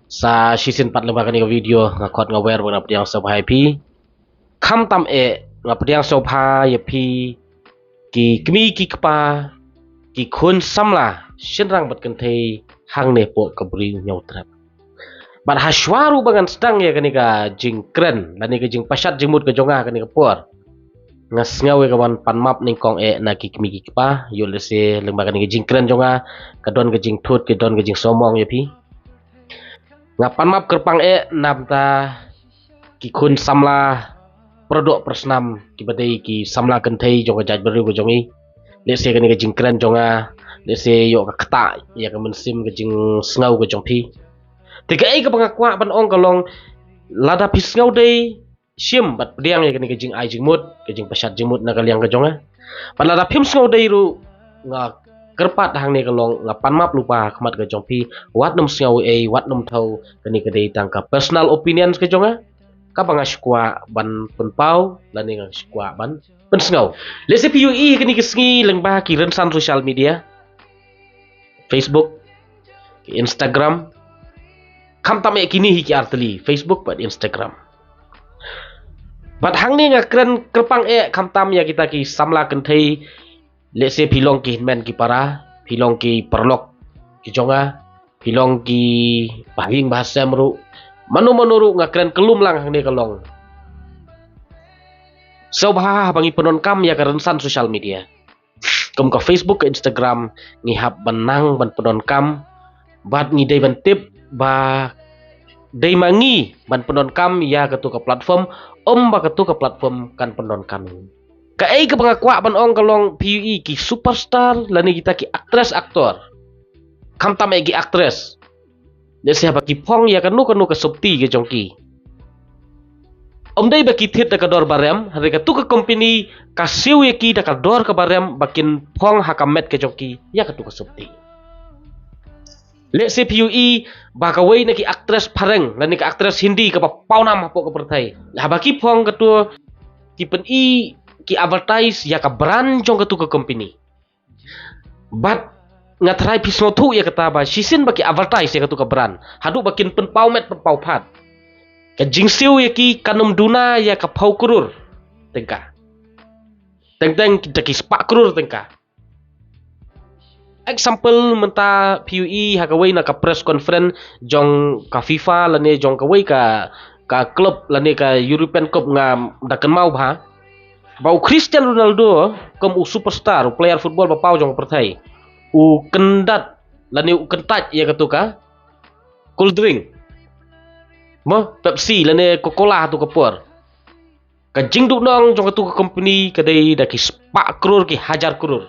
sa season 4 lembaga ni video ngakot ngawer bang napdiang sobha pi kham tam ngapdiang sobha ya pi ki kmi ki kpa ki khun samla shinrang bat kan thei hang ne po kabri nyau trap bat hashwaru bangan sedang ya kani ka jingkren lani ka jing pasat jimut ka jonga kani ka por ngas ngawe kawan panmap ning kong na ki kmi ki kpa yo lese lembaga ni ka jingkren jonga kadon ka jing thut ka don ka jing somong ya pi ngapan map kerpang namta ki khun samla produk persnam ki badai ki samla kenthei jonga jaj beru ko jongi lese kani ka jingkren jonga lese yo ka kata ya ka mensim ka jing snau ko jongpi tiga ka pangakwa ban ong kalong lada pisngau dei sim bat pediang ya kani ka jing ai jingmut ka jing pasat jingmut na kaliang ka jonga ban lada pim snau dei ru nga kerpat hang ni kalong ngapan map lupa khmat ka jongpi wat num snau wat num thau kani ka dei tangka personal opinions ka jonga ka banga skwa ban penpau lani nga skwa ban pensngau lese PUE kani ka sngi lengba ki rensan social media Facebook Instagram kam tame kini hi ki arteli Facebook pat Instagram bat hang ni nga kren kerpang kam tam ya kita ki samla kan thei lese pilong ki men ki para pilong ki perlok ki jonga pilong ki bahing bahasa meru manu manuru nga kren kelum lang hang ni kalong sobha bangi penon kam ya karensan social media kum ka Facebook ke Instagram ngihap benang ban penon kam bat ngi dei ban tip ba dei mangi ban penon kam ya ketu ke platform ba ketu ke platform kan penon kam ka ke pangakwa ban ong kalong PUE ki superstar lani kita ki aktris aktor kam tam ki aktris de siapa ki phong ya kanu ke subti ke jongki dei baki thit ka dor barem hari ka tu ka company ka siu ye ki ka dor ka barem bakin phong hakamet ke jongki ya ka tu ka subti le se PUE ba ka wei na ki aktris phareng lani ka aktris hindi ka paunam hapo ka perthai la baki phong ka tu ki pen ki advertise ya ka brand jong ka tu ka company but ngatrai pisno thu ya kata ba sisin baki advertise ya ka tu ka brand hadu bakin pen paumet pen pau phat ka jingsiu ya ki kanum duna ya ka phau krur tengka teng kita ki spa krur tengka example menta PUE hakawai na ka press conference jong ka FIFA lane jong kawai ka club lane ka European Cup nga dakan mau ba bau Cristiano Ronaldo kom u superstar player football ba pau jong perthai u kendat lane u kentat ya katuka cool drink mo Pepsi lane Coca-Cola tu kapur ka jingduk nong jong katuka company kadai da ki spa krur ki hajar krur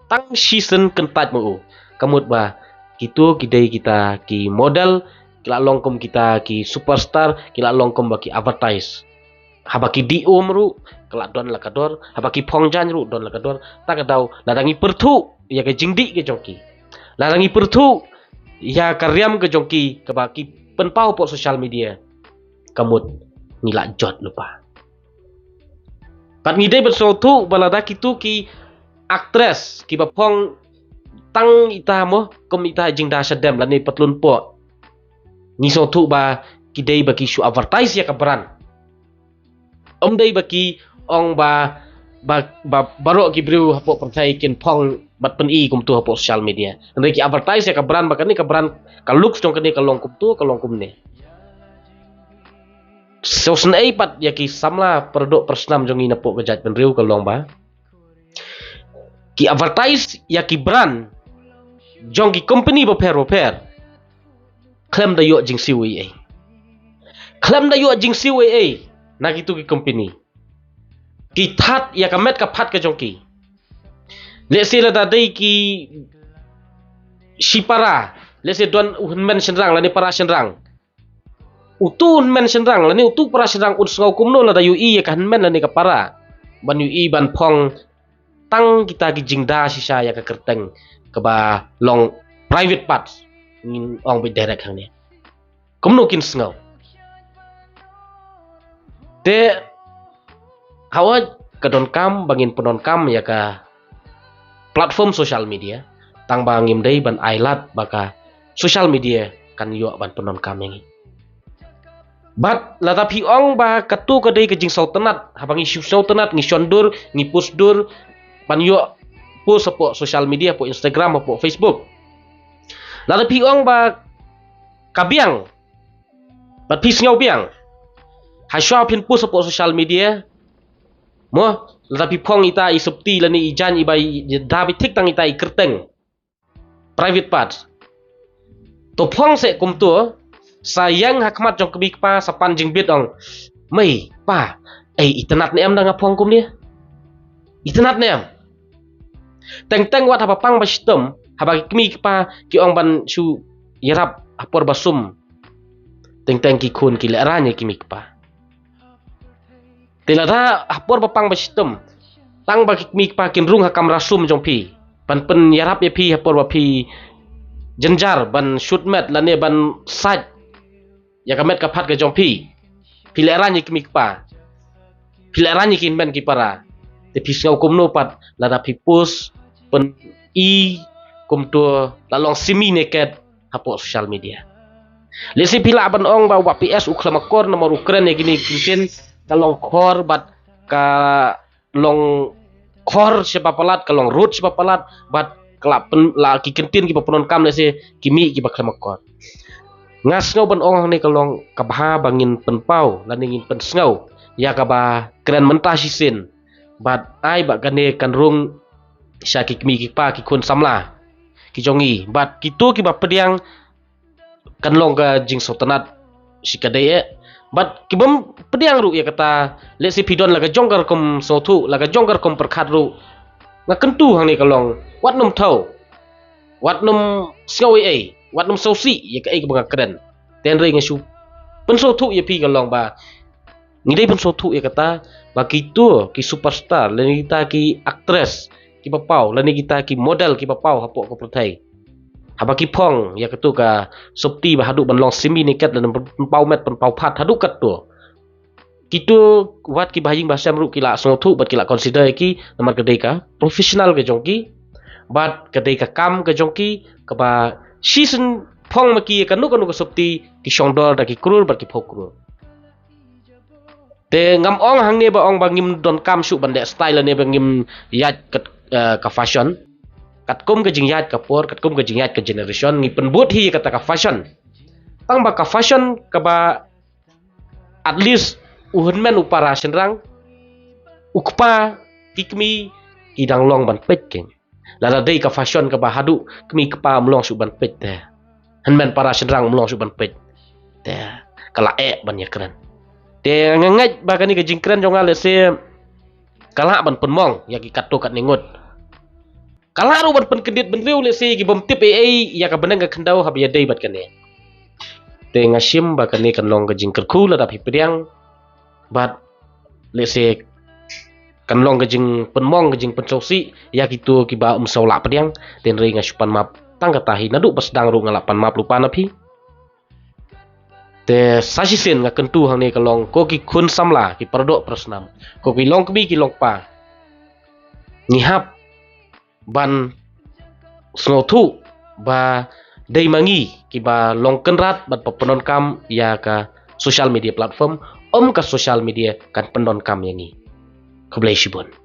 tang season kentat mo kamut ba gitu kidai kita ki model kila longkom kita ki superstar kila longkom ba ki advertise habaki di umru kala don lakador habaki phongjan ru don lakador tak dau ladangi perthu ya ke jingdi ke jongki ladangi perthu ya karyam ke jongki ke baki penpau po social media kamut ngilak jot lupa pat ngidai bersotu balada kitu ki aktres ki bapong tang ita mo kom ita jingda sedem lani patlun po ni sotu ba kidai baki su advertise ya ka brand dei baki ong ba baro ki bru hapo percaya kin pong bat pen kum tu hapo social media ndai ki advertise ya ka brand bakani ka brand ka looks jong kani ka longkum tu ka longkum ne so snai pat ya ki samla produk persnam jong ina po gajat pen riu ka long ba ki advertise ya ki brand jong ki company ba per claim da yo jing siwi claim da yo jing siwi na gitu ki company ki that ya ka met ka phat ka jongki lese la dai ki sipara lese don men senrang lani para senrang utun men senrang lani utu para senrang utsngau kumno la da yu ya kan men lani ka para ban yu ban phong tang kita ki jingda sisa ya ka kerteng ka ba long private parts ngin ong bi direct hang ni kumno kin sngau de hawa kadon kam bangin penon kam ya ka platform social media tang bangim dei ban ailat baka social media kan yo ban penon kam yang bat la tapi ong ba katu kadai ke jing sultanat habang isu sultanat ngi shondur ngi pusdur pan yo post po social media po Instagram po Facebook la tapi ong ba kabiang bat pis ngau biang ha sha pin post po social media mo la tapi phong ita i subti la ni ijan i bai dabi tik tang ita i kerteng private parts to phong se kum tu sayang hakmat jong kebik pa sapan jing bit ong mai pa itenat ne am dang apong kum dia itenat ne am teng wat haba pang bastem haba kemik pa ki ong ban su yarap apor basum teng ki kun ki leranya kemik pa telada apor bapang bastem tang ba kemik pa kin rung hakam rasum jong pi pan pen yarap ye pi apor ba pi jenjar ban shootmat lane ban saj ya kamet kapat ke jompi pilerannya kimik pa pilerannya kin ben kipara te pisau kumno pat lada pipus pen i kumto lalong simi neket hapo social media lesi pila ban ong ba PS uklamakor nomor Ukraine gini kinten kalong khor bat ka long khor siapa palat kalong root siapa palat bat kelap la ki kentin ki paponon kam lesi kimi ki baklamakor ngas ngau ban ong ni kalong kabha bangin penpau lan ingin pen ngau ya kaba keren mentah sisin bat ai ba gane kan rung sya ki mi ki pa ki kun samla ki jongi bat kitu ki ba pediang kan long ga jing sultanat sikadeye bat ki bom pediang ru ya kata le si pidon laga jonggar kom sotu laga jonggar kom perkhat ru ngakentu hang ni kalong wat num thau wat num ngawi ai wat num sosi ya ka ai ka keren ten ring su penso thu ya pi kalong ba ngidai penso thu ya kata ba kitu ki superstar lani kita ki actress ki papau lani kita ki model ki papau hapo ko protai haba ki phong ya katu ka sopti ba hadu ban long simi niket dan penpau met penpau phat hadu kat tu kitu wat ki bahing basam ru ki la so thu bat ki la consider ki namar kedai ka professional ke jongki bat kedai ka kam ke jongki ka ba season phong maki kanu ko sopti ki shongdor da ki krur bat ki phokru te ngam ong hang ne ba ong bangim don kam su ban de style ne bangim yat ka fashion kat kum ke jing yat ka por kat kum ke jing yat ka generation ngi penbut hi kata ka fashion tang ba ka fashion ka ba at least uhun men upara senrang ukpa kikmi idang long ban pet keng lada dei ka fashion ka ba hadu kmi kpa mlong su ban pet te hanmen para senrang mlong su ban pet te kala ban ya keren te ngangat ba kani ka jing keren jonga le se kala ban penmong ya ki katto kat ningut kala ru ban pen kedit ben riu le se ki bom tip ya ka benang ka khandau hab ya dei bat kane te ngasim ba kani kan long ka jing kerku lada pi priang bat le se kan long ka jing penmong ka jing pensosi ya kitu ki ba sola priang ten ri ngasupan map tangga tahi nadu pas dang ru ngalapan map lupa napi te sasisen nga kentu hang ne kalong ko ki khun samla ki pardok prasnam ko ki long kbi ki long pa ngihap ban snothu ba dei mangi ki ba long kenrat bat penon kam ya ka social media platform ka social media kan penon kam yangi ko blai shibon